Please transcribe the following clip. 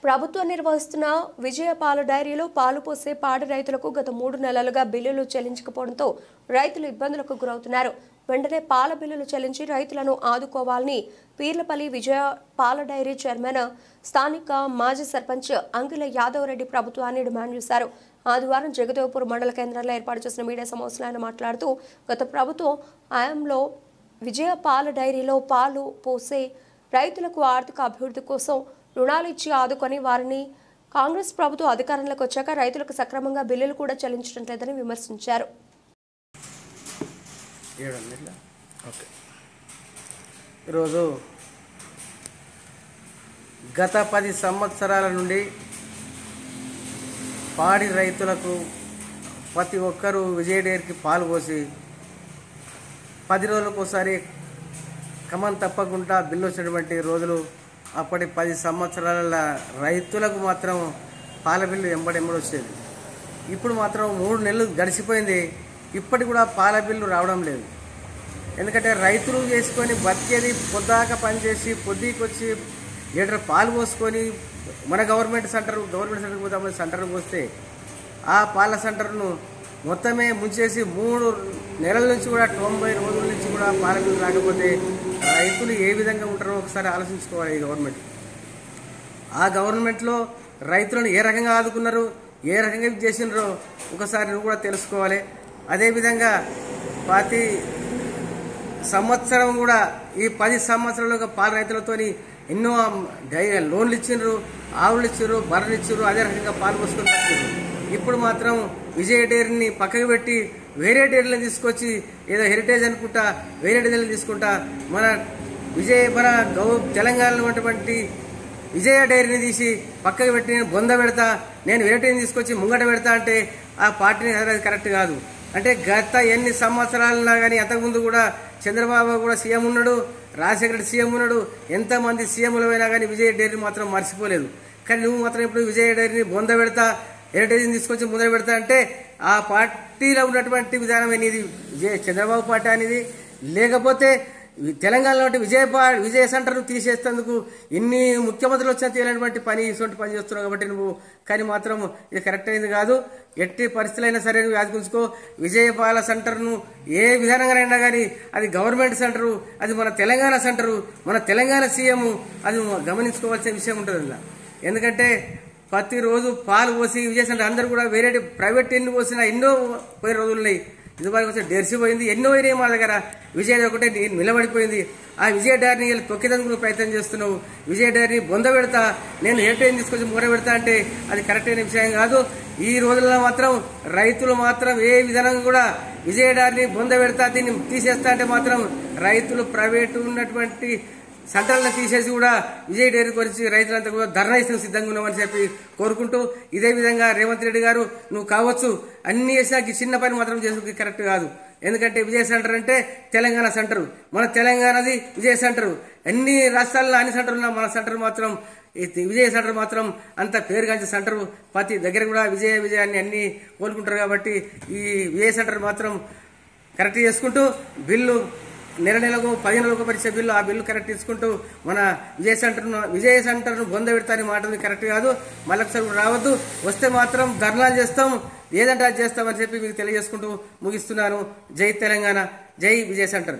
ప్రభుత్వం నిర్వహిస్తున్న విజయ పాల డైరీలో పాలు పోసే పాడి రైతులకు గత 3 నెలలుగా బిల్లులు చెల్లించకపోవడంతో రైతులు ఇబ్బందులకు గురవుతున్నారు. వెంటనే పాల బిల్లులు చెల్లించి రైతులను ఆదుకోవాలని పీర్లపల్లి విజయ పాల డైరీ చైర్మన్ స్థానిక మాజీ సర్పంచ్ అంగిల యాదవ్ రెడ్డి ప్రభుత్వాన్ని డిమాండ్ చేశారు. ఆదివారం జగదేవ్పూర్ మండల కేంద్రంలో ఏర్పాటు చేసిన మీడియా సమావేశంలో ఆయన మాట్లాడుతూ గత ప్రభుత్వం హయాంలో విజయ పాల డైరీలో పాలు పోసే రైతులకు ఆర్థిక అభివృద్ధి కోసం రుణాలు ఇచ్చి ఆదుకొని వారిని కాంగ్రెస్ ప్రభుత్వం అధికారంలోకి వచ్చాక రైతులకు సక్రమంగా బిల్లులు కూడా చెల్లించడం లేదని విమర్శించారు. ఈరోజు గత 10 సంవత్సరాల నుండి పాడి రైతులకు ప్రతి ఒక్కరూ విజయ డైరీకి పాలు పోసి 10 రోజులకు ఒకసారి క్రమం తప్పకుండా బిల్లు వచ్చినటువంటి రోజులు అప్పటి 10 సంవత్సరాల రైతులకు మాత్రం పాల బిల్లు ఎంబడెంబడి వచ్చేది. ఇప్పుడు మాత్రం 3 నెలలు గడిచిపోయింది, ఇప్పటికి కూడా పాల బిల్లు రావడం లేదు. ఎందుకంటే రైతులు చేసుకొని బతికేది పొద్దాక పనిచేసి పొద్దుకి వచ్చి లీటర్ పాలు పోసుకొని మన గవర్నమెంట్ సెంటర్కి పోతామని సెంటర్కి వస్తే ఆ పాల సెంటర్ను మొత్తమే ముంచేసి 3 నెలల నుంచి కూడా 90 రోజుల నుంచి కూడా పాల బిల్లు రాకపోతే రైతులు ఏ విధంగా ఉంటారో ఒకసారి ఆలోచించుకోవాలి. ఈ ఆ గవర్నమెంట్లో రైతులను ఏ రకంగా ఆదుకున్నారు, ఏ రకంగా చేసినారో ఒకసారి నువ్వు కూడా తెలుసుకోవాలి. అదేవిధంగా ప్రతి సంవత్సరం కూడా ఈ 10 సంవత్సరాలుగా పాల రైతులతోని ఎన్నో లోన్లు ఇచ్చినారు, ఆవులు ఇచ్చారు, బర్రెలు ఇచ్చారు, అదే రకంగా పాలు పోసుకొని వచ్చారు. ఇప్పుడు మాత్రం విజయ డైరీని పక్కకు పెట్టి వేరే డైరీలను తీసుకొచ్చి ఏదో హెరిటేజ్ అనుకుంటా వేరే డైరీలు తీసుకుంటా మన తెలంగాణలో ఉన్నటువంటి విజయ డైరీని తీసి పక్కకు పెట్టి నేను బొంద పెడతా, నేను వేరే డైరీని తీసుకొచ్చి ముంగట పెడతా అంటే ఆ పార్టీని అది కరెక్ట్ కాదు. అంటే గత ఎన్ని సంవత్సరాలన్నా కానీ అంతకుముందు కూడా చంద్రబాబు కూడా సీఎం ఉన్నాడు, రాజశేఖర రెడ్డి సీఎం ఉన్నాడు, ఎంతమంది సీఎంలు అయినా కానీ విజయ డైరీని మాత్రం మర్చిపోలేదు. కానీ నువ్వు మాత్రం ఇప్పుడు విజయ డైరీని బొంద పెడతా హెరిటేజ్ని తీసుకొచ్చి ముందర పెడతా అంటే ఆ పార్టీలో ఉన్నటువంటి విధానం అనేది చంద్రబాబు పార్టీ అనేది, లేకపోతే తెలంగాణలో విజయ సెంటర్ను తీసేస్తేందుకు ఎన్ని ముఖ్యమంత్రులు వచ్చినా తేలినటువంటి ఇటువంటి పని చేస్తున్నావు కాబట్టి నువ్వు. కానీ మాత్రం ఇది కరెక్ట్ అయింది కాదు. ఎట్టి పరిస్థితులైనా సరే నువ్వు యాదకుంచుకో. విజయపాల సెంటర్ను ఏ విధానంగానైనా కానీ అది గవర్నమెంట్ సెంటరు, అది మన తెలంగాణ సెంటరు, మన తెలంగాణ సీఎం, అది గమనించుకోవాల్సిన విషయం ఉంటుంది. ఎందుకంటే ప్రతిరోజు పాలు పోసి విజయ సెంటర్ అందరూ కూడా వేరే ప్రైవేట్ ఎన్ని పోసినా ఎన్నో పోయిన రోజులు ఉన్నాయి. ఇదివరకు వచ్చి డెర్సిపోయింది, ఎన్నో అయినాయి మా దగ్గర. విజయ ఒకటే నిలబడిపోయింది. ఆ విజయ డైరీని తొక్కేందుకు ప్రయత్నం చేస్తున్నావు. విజయ డైరీని బొంద పెడతా, నేను హెరిటేజ్ తీసుకొచ్చి మూర పెడతా అంటే అది కరెక్ట్ అయిన విషయం కాదు. ఈ రోజుల్లో మాత్రం రైతులు మాత్రం ఏ విధానంగా కూడా విజయ డైరీని బొంద పెడతా దీన్ని తీసేస్తా అంటే మాత్రం రైతులు ప్రైవేటు ఉన్నటువంటి సెంటర్లను తీసేసి కూడా విజయ డైరీ గురించి రైతులంతా కూడా ధర్నా ఇస్తూ సిద్ధంగా ఉన్నామని చెప్పి కోరుకుంటూ, ఇదే విధంగా రేవంత్ రెడ్డి గారు నువ్వు కావచ్చు అన్ని చేసినా చిన్న పని మాత్రం చేసుకు కరెక్ట్ కాదు. ఎందుకంటే విజయ సెంటర్ అంటే తెలంగాణ సెంటరు, మన తెలంగాణది విజయ సెంటరు. అన్ని రాష్ట్రాల్లో అన్ని సెంటర్లు ఉన్నా మన సెంటర్ మాత్రం విజయ సెంటర్ మాత్రం అంత పేరుగాంచే సెంటరు. ప్రతి దగ్గర కూడా విజయాన్ని అన్ని కోలుకుంటారు. కాబట్టి ఈ విజయ సెంటర్ మాత్రం కరెక్ట్ చేసుకుంటూ బిల్లు నెలకు 10 నెలలకు పరిచే బిల్లు, ఆ బిల్లు కరెక్ట్ తీసుకుంటూ మన విజయ సెంటర్ను బొంద పెడతాని మాట కరెక్ట్ కాదు. మళ్ళొకసారి రావద్దు, వస్తే మాత్రం ధర్నాలు చేస్తాం, ఏదంటే అది చేస్తామని చెప్పి మీకు తెలియజేసుకుంటూ ముగిస్తున్నాను. జై తెలంగాణ, జై విజయ సెంటర్.